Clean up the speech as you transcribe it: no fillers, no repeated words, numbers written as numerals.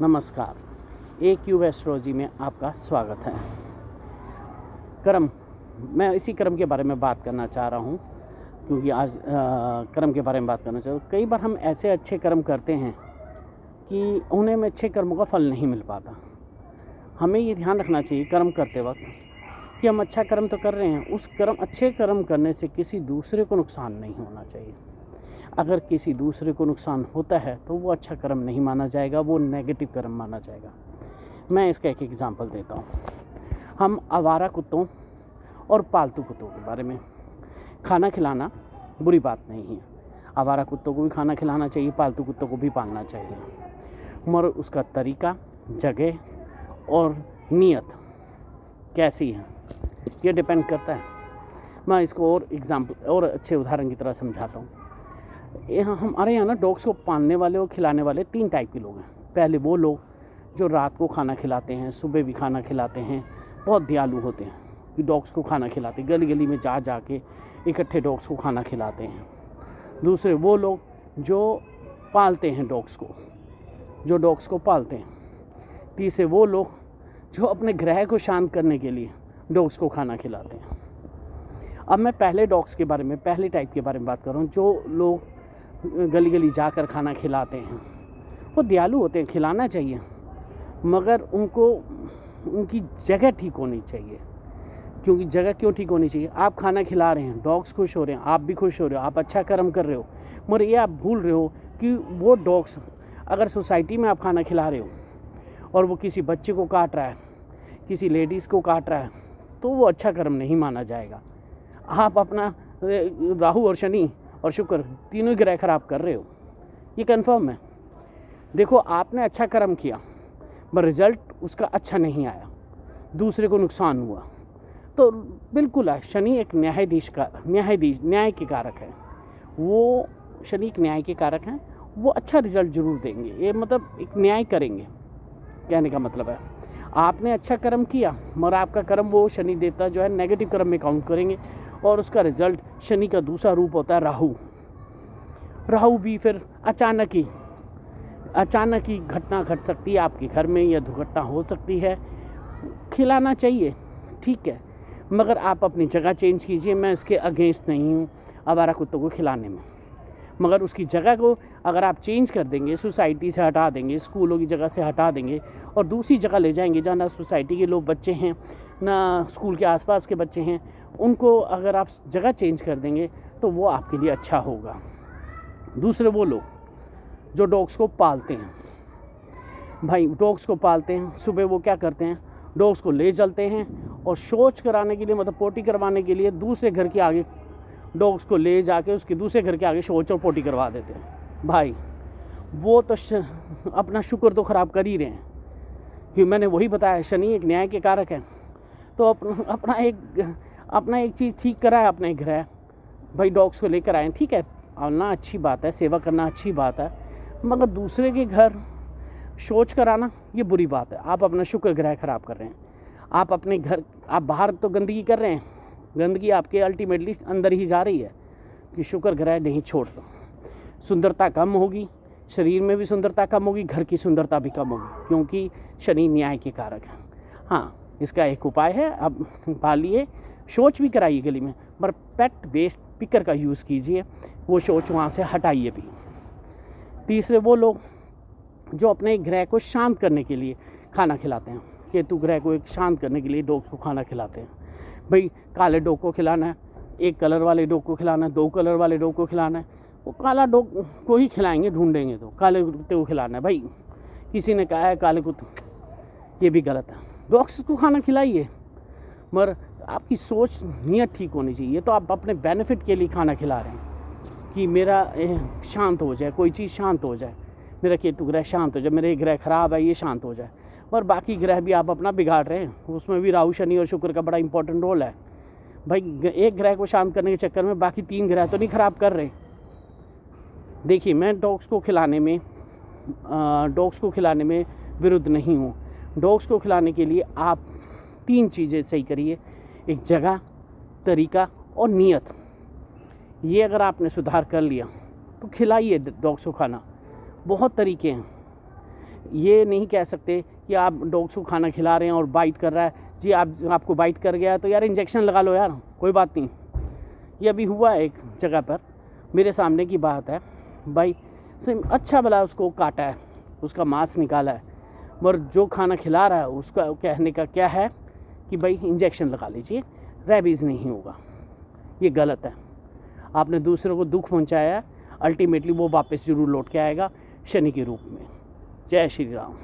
नमस्कार। एक you astrology में आपका स्वागत है। कर्म, मैं इसी कर्म के बारे में बात करना चाह रहा हूँ क्योंकि आज कर्म के बारे में बात करना चाह रहा हूँ। कई बार हम ऐसे अच्छे कर्म करते हैं कि उन्हें में अच्छे कर्मों का फल नहीं मिल पाता। हमें ये ध्यान रखना चाहिए कर्म करते वक्त कि हम अच्छा कर्म तो कर रहे हैं, उस अच्छे कर्म करने से किसी दूसरे को नुकसान नहीं होना चाहिए। अगर किसी दूसरे को नुकसान होता है तो वो अच्छा कर्म नहीं माना जाएगा, वो नेगेटिव कर्म माना जाएगा। मैं इसका एक एग्जांपल देता हूँ। हम आवारा कुत्तों और पालतू कुत्तों के बारे में, खाना खिलाना बुरी बात नहीं है। आवारा कुत्तों को भी खाना खिलाना चाहिए, पालतू कुत्तों को भी पालना चाहिए, मगर उसका तरीका, जगह और नीयत कैसी है ये डिपेंड करता है। मैं इसको और एग्जाम्पल और अच्छे उदाहरण की तरह समझाता हूँ। यहाँ हमारे यहाँ ना डॉग्स को पालने वाले और खिलाने वाले 3 टाइप के लोग हैं। पहले वो लोग जो रात को खाना खिलाते हैं, सुबह भी खाना खिलाते हैं, बहुत दयालु होते हैं कि डॉग्स को खाना खिलाते, गली गली में जा के इकट्ठे डॉग्स को खाना खिलाते हैं। दूसरे वो लोग जो पालते हैं डॉग्स को पालते हैं। तीसरे वो लोग जो अपने ग्रह को शांत करने के लिए डॉग्स को खाना खिलाते हैं। अब मैं पहले टाइप के बारे में बात कर रहा हूँ। जो लोग गली गली जाकर खाना खिलाते हैं वो दयालु होते हैं, खिलाना चाहिए, मगर उनकी जगह ठीक होनी चाहिए। क्योंकि जगह क्यों ठीक होनी चाहिए? आप खाना खिला रहे हैं, डॉग्स खुश हो रहे हैं, आप भी खुश हो रहे हो, आप अच्छा कर्म कर रहे हो, मगर ये आप भूल रहे हो कि वो डॉग्स अगर सोसाइटी में आप खाना खिला रहे हो और वो किसी बच्चे को काट रहा है, किसी लेडीज़ को काट रहा है, तो वो अच्छा कर्म नहीं माना जाएगा। आप अपना राहु और शनि और शुक्र तीनों ग्रह खराब कर रहे हो, ये कंफर्म है। देखो, आपने अच्छा कर्म किया पर रिजल्ट उसका अच्छा नहीं आया, दूसरे को नुकसान हुआ, तो बिल्कुल है। शनि एक न्याय के कारक है। वो शनि एक न्याय के कारक हैं, वो अच्छा रिजल्ट जरूर देंगे। ये मतलब एक न्याय करेंगे, कहने का मतलब है आपने अच्छा कर्म किया मगर आपका कर्म वो शनि देवता जो है नेगेटिव कर्म में काउंट करेंगे और उसका रिजल्ट शनि का दूसरा रूप होता है राहु भी फिर अचानक ही घटना घट सकती है आपके घर में, या दुर्घटना हो सकती है। खिलाना चाहिए, ठीक है, मगर आप अपनी जगह चेंज कीजिए। मैं इसके अगेंस्ट नहीं हूँ आवारा कुत्तों को खिलाने में, मगर उसकी जगह को अगर आप चेंज कर देंगे, सोसाइटी से हटा देंगे, स्कूलों की जगह से हटा देंगे और दूसरी जगह ले जाएंगे जहाँ ना सोसाइटी के लोग बच्चे हैं ना स्कूल के आसपास के बच्चे हैं, उनको अगर आप जगह चेंज कर देंगे तो वो आपके लिए अच्छा होगा। दूसरे वो लोग जो डॉग्स को पालते हैं, भाई डॉग्स को पालते हैं, सुबह वो क्या करते हैं, डॉग्स को ले चलते हैं और शौच कराने के लिए, मतलब पोटी करवाने के लिए दूसरे घर के आगे डॉग्स को ले जाके उसके दूसरे घर के आगे शौच और पोटी करवा देते हैं। भाई वो तो अपना शुक्र तो ख़राब कर ही रहे हैं, कि मैंने वही बताया शनि एक न्याय के कारक है। तो अपना एक चीज़ ठीक कराए, अपने ग्रह, भाई डॉग्स को लेकर आए, ठीक है, आना अच्छी बात है, सेवा करना अच्छी बात है, मगर दूसरे के घर शौच कराना ये बुरी बात है। आप अपना शुक्र ग्रह खराब कर रहे हैं। आप अपने घर, आप बाहर तो गंदगी कर रहे हैं, गंदगी आपके अल्टीमेटली अंदर ही जा रही है कि शुक्र ग्रह नहीं छोड़ता। सुंदरता कम होगी, शरीर में भी सुंदरता कम होगी, घर की सुंदरता भी कम होगी, क्योंकि शनि न्याय के कारक है। हाँ, इसका एक उपाय है, आप पालिए, शौच भी कराइए गली में, पर पेट वेस्ट पिकर का यूज़ कीजिए, वो शौच वहाँ से हटाइए भी। तीसरे वो लोग जो अपने ग्रह को शांत करने के लिए खाना खिलाते हैं, केतु ग्रह को एक शांत करने के लिए डॉग को खाना खिलाते हैं। भाई काले डॉग को खिलाना है, एक कलर वाले डॉग को खिलाना है, 2 कलर वाले डॉग को खिलाना है, वो काला डॉग को ही खिलाएंगे, ढूंढेंगे तो काले कुत्ते को खिलाना है। भाई किसी ने कहा है काले कुत्ते, ये भी गलत है। डॉग्स को खाना खिलाइए, मगर आपकी सोच नीयत ठीक होनी चाहिए। तो आप अपने बेनिफिट के लिए खाना खिला रहे हैं कि मेरा शांत हो जाए, कोई चीज़ शांत हो जाए, मेरा केतु ग्रह शांत हो जाए, मेरे ग्रह खराब है ये शांत हो जाए, और बाकी ग्रह भी आप अपना बिगाड़ रहे हैं। उसमें भी राहु शनि और शुक्र का बड़ा इंपॉर्टेंट रोल है। भाई एक ग्रह को शांत करने के चक्कर में बाकी 3 ग्रह तो नहीं खराब कर रहे। देखिए, मैं डॉग्स को खिलाने में विरुद्ध नहीं हूँ। डॉग्स को खिलाने के लिए आप 3 चीज़ें सही करिए, एक जगह, तरीका और नीयत। ये अगर आपने सुधार कर लिया तो खिलाइए डॉग्स को खाना। बहुत तरीके हैं, ये नहीं कह सकते कि आप डॉग्स को खाना खिला रहे हैं और बाइट कर रहा है, जी आपको बाइट कर गया तो यार इंजेक्शन लगा लो यार, कोई बात नहीं। ये अभी हुआ एक जगह पर, मेरे सामने की बात है भाई, सिर्फ अच्छा भला उसको काटा है, उसका मांस निकाला है, मगर जो खाना खिला रहा है उसका कहने का क्या है कि भाई इंजेक्शन लगा लीजिए, रेबीज़ नहीं होगा। ये गलत है। आपने दूसरों को दुख पहुंचाया है, अल्टीमेटली वो वापस ज़रूर लौट के आएगा शनि के रूप में। जय श्री राम।